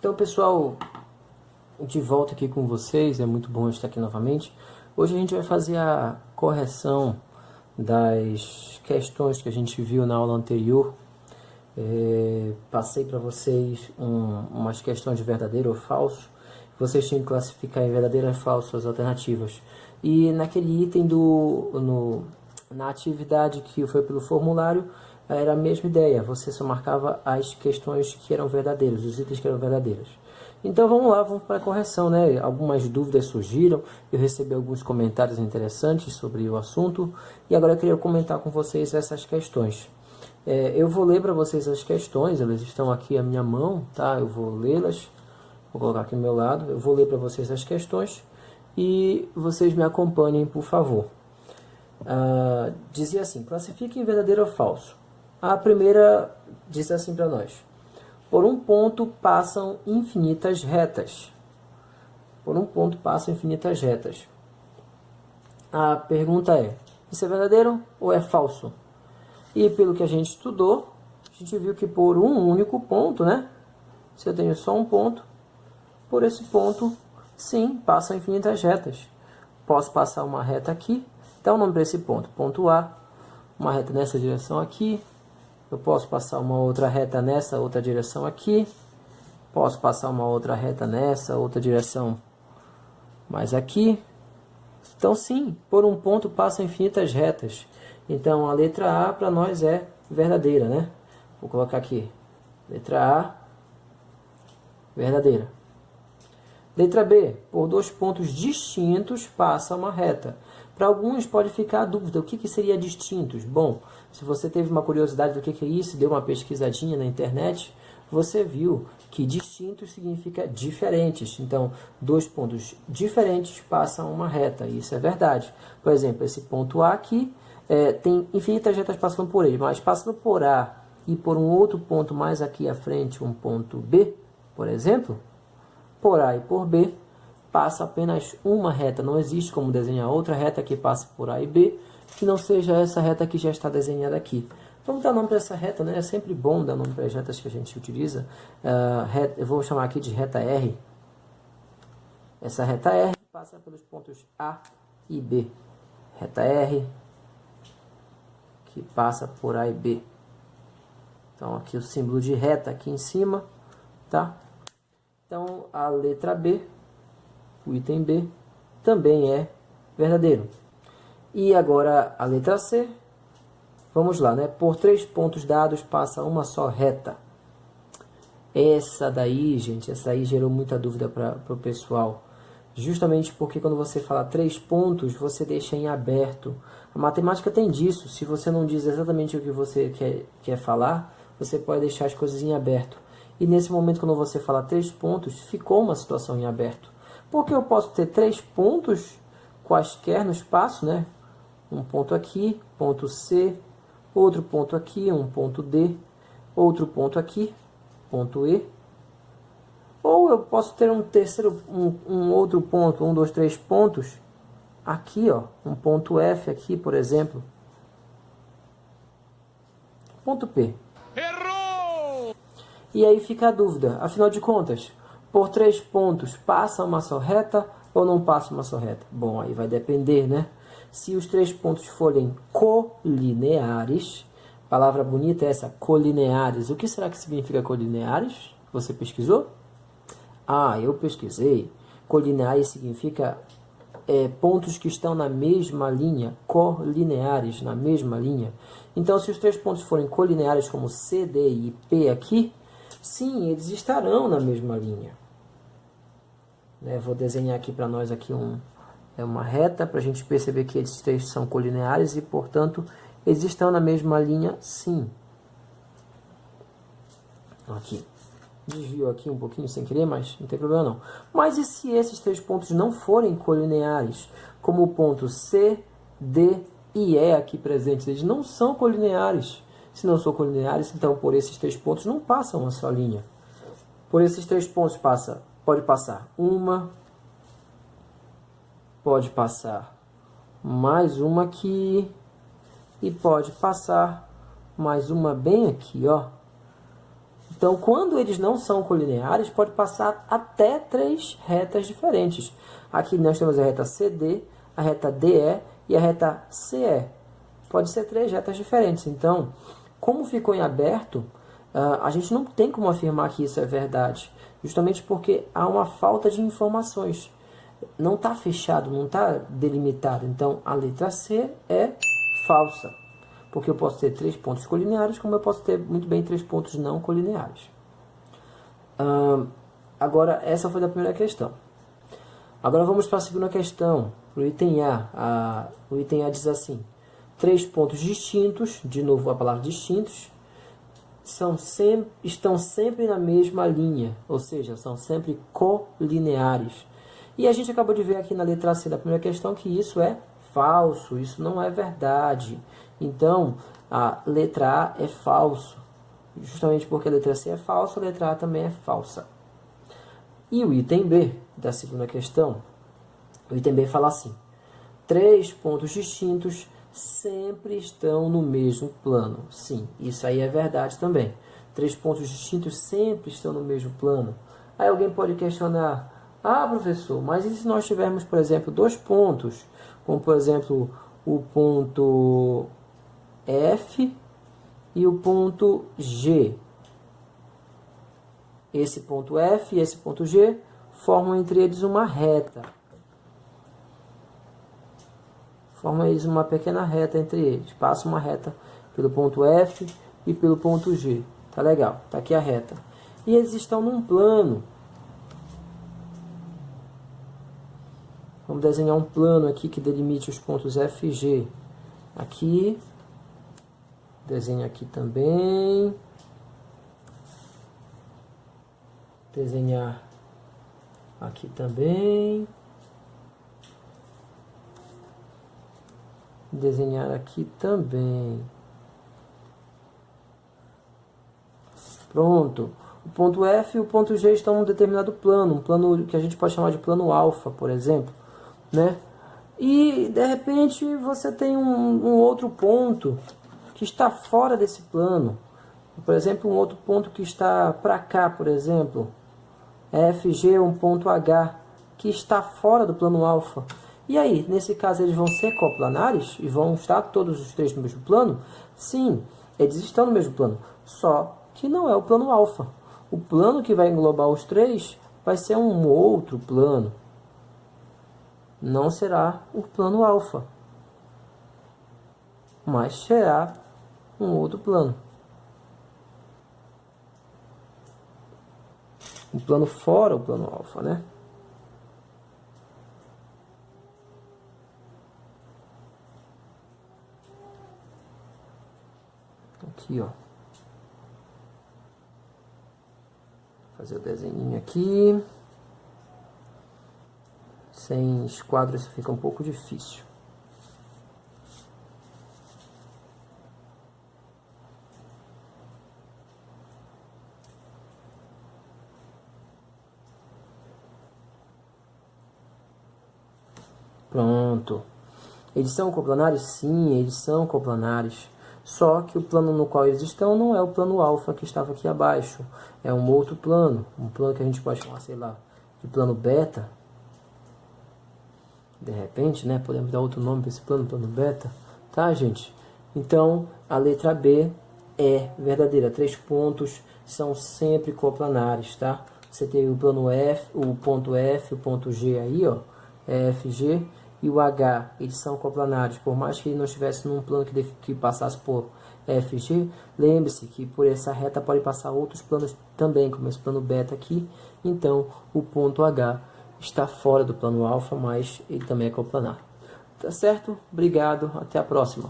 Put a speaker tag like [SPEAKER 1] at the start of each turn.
[SPEAKER 1] Então, pessoal, de volta aqui com vocês, é muito bom estar aqui novamente. Hoje a gente vai fazer a correção das questões que a gente viu na aula anterior. Passei para vocês umas questões de verdadeiro ou falso. Vocês tinham que classificar em verdadeiro ou falso as alternativas. E naquele item na atividade que foi pelo formulário, era a mesma ideia. Você só marcava as questões que eram verdadeiras, os itens que eram verdadeiros. Então vamos lá, vamos para a correção, né? Algumas dúvidas surgiram, eu recebi alguns comentários interessantes sobre o assunto e agora eu queria comentar com vocês essas questões. Eu vou ler para vocês as questões, elas estão aqui à minha mão, tá? Eu vou lê-las, vou colocar aqui ao meu lado, eu vou ler para vocês as questões e vocês me acompanhem, por favor. Dizia assim: classifique em verdadeiro ou falso. A primeira diz assim para nós: por um ponto passam infinitas retas. Por um ponto passam infinitas retas. A pergunta é: isso é verdadeiro ou é falso? E pelo que a gente estudou, a gente viu que por um único ponto, né? Se eu tenho só um ponto, por esse ponto, sim, passam infinitas retas. Posso passar uma reta aqui, dá o nome para esse ponto, ponto A, uma reta nessa direção aqui. Eu posso passar uma outra reta nessa outra direção aqui. Posso passar uma outra reta nessa outra direção mais aqui. Então sim, por um ponto passam infinitas retas. Então a letra A para nós é verdadeira, né? Vou colocar aqui. Letra A, verdadeira. Letra B, por dois pontos distintos passa uma reta. Para alguns pode ficar a dúvida, o que seria distintos? Bom, se você teve uma curiosidade do que é isso, deu uma pesquisadinha na internet, você viu que distintos significa diferentes. Então, dois pontos diferentes passam uma reta, isso é verdade. Por exemplo, esse ponto A aqui, tem infinitas retas passando por ele, mas passando por A e por um outro ponto mais aqui à frente, um ponto B, por exemplo, por A e por B, passa apenas uma reta. Não existe como desenhar outra reta que passe por A e B, que não seja essa reta que já está desenhada aqui. Vamos dar nome para essa reta, né? É sempre bom dar nome para as retas que a gente utiliza. Eu vou chamar aqui de reta R. Essa reta R passa pelos pontos A e B. Reta R que passa por A e B. Então aqui o símbolo de reta aqui em cima, tá? Então a letra B, o item B, também é verdadeiro. E agora a letra C, vamos lá, né? Por três pontos dados passa uma só reta. Essa daí, gente, essa aí gerou muita dúvida para o pessoal. Justamente porque quando você fala três pontos, você deixa em aberto. A matemática tem disso. Se você não diz exatamente o que você quer falar, você pode deixar as coisas em aberto. E nesse momento, quando você fala três pontos, ficou uma situação em aberto. Porque eu posso ter três pontos quaisquer no espaço, né? Um ponto aqui, ponto C, outro ponto aqui, um ponto D, outro ponto aqui, ponto E. Ou eu posso ter um terceiro, um outro ponto, um, dois, três pontos aqui, ó, um ponto F aqui, por exemplo. Ponto P. Errou! E aí fica a dúvida, afinal de contas, por três pontos, passa uma só reta ou não passa uma só reta? Bom, aí vai depender, né? Se os três pontos forem colineares, palavra bonita é essa, colineares. O que será que significa colineares? Você pesquisou? Ah, eu pesquisei. Colineares significa pontos que estão na mesma linha, colineares, na mesma linha. Então, se os três pontos forem colineares, como C, D e P aqui, sim, eles estarão na mesma linha. Vou desenhar aqui para nós aqui uma reta para a gente perceber que esses três são colineares e, portanto, eles estão na mesma linha, sim. Aqui. Desvio aqui um pouquinho sem querer, mas não tem problema não. Mas e se esses três pontos não forem colineares, como o ponto C, D e E aqui presentes? Eles não são colineares. Se não são colineares, então por esses três pontos não passa uma só linha. Por esses três pontos pode passar uma, pode passar mais uma aqui e pode passar mais uma bem aqui, ó. Então, quando eles não são colineares, pode passar até 3 retas diferentes. Aqui nós temos a reta CD, a reta DE e a reta CE. Pode ser 3 retas diferentes. Então, como ficou em aberto, a gente não tem como afirmar que isso é verdade. Justamente porque há uma falta de informações. Não está fechado, não está delimitado. Então, a letra C é falsa. Porque eu posso ter 3 pontos colineares, como eu posso ter muito bem 3 pontos não colineares. Agora, essa foi da primeira questão. Agora vamos para a segunda questão, para o item A. O item A diz assim: 3 pontos distintos, de novo a palavra distintos, estão sempre na mesma linha, ou seja, são sempre colineares. E a gente acabou de ver aqui na letra C da primeira questão que isso é falso, isso não é verdade. Então, a letra A é falso. Justamente porque a letra C é falsa, a letra A também é falsa. E o item B da segunda questão, o item B fala assim: 3 pontos distintos sempre estão no mesmo plano. Sim, isso aí é verdade também. 3 pontos distintos sempre estão no mesmo plano. Aí alguém pode questionar: professor, mas e se nós tivermos, por exemplo, 2 pontos, como por exemplo o ponto F e o ponto G? Esse ponto F e esse ponto G formam entre eles uma reta. Formam eles uma pequena reta entre eles. Passa uma reta pelo ponto F e pelo ponto G. Tá legal, tá aqui a reta. E eles estão num plano. Vamos desenhar um plano aqui que delimite os pontos F e G. Aqui. Desenho aqui também. Desenhar aqui também. Desenhar aqui também. Pronto. O ponto F e o ponto G estão em um determinado plano. Um plano que a gente pode chamar de plano alfa, por exemplo. Né? E, de repente, você tem um outro ponto que está fora desse plano. Por exemplo, um outro ponto que está para cá, por exemplo. FG, um ponto H, que está fora do plano alfa. E aí, nesse caso, eles vão ser coplanares? E vão estar todos os 3 no mesmo plano? Sim, eles estão no mesmo plano. Só que não é o plano alfa. O plano que vai englobar os 3 vai ser um outro plano. Não será o plano alfa. Mas será um outro plano. Um plano fora o plano alfa, né? Aqui, ó. Fazer o desenho aqui. Sem esquadro isso fica um pouco difícil. Pronto. Eles são coplanares? Sim, eles são coplanares. Só que o plano no qual eles estão não é o plano alfa que estava aqui abaixo. É um outro plano. Um plano que a gente pode chamar, sei lá, de plano beta. De repente, né? Podemos dar outro nome para esse plano beta. Tá, gente? Então, a letra B é verdadeira. 3 pontos são sempre coplanares, tá? Você tem o plano F, o ponto G aí, ó. FG e o H, eles são coplanares. Por mais que ele não estivesse num plano que passasse por FG, lembre-se que por essa reta pode passar outros planos também, como esse plano beta aqui. Então, o ponto H está fora do plano alfa, mas ele também é coplanar. Tá certo? Obrigado, até a próxima.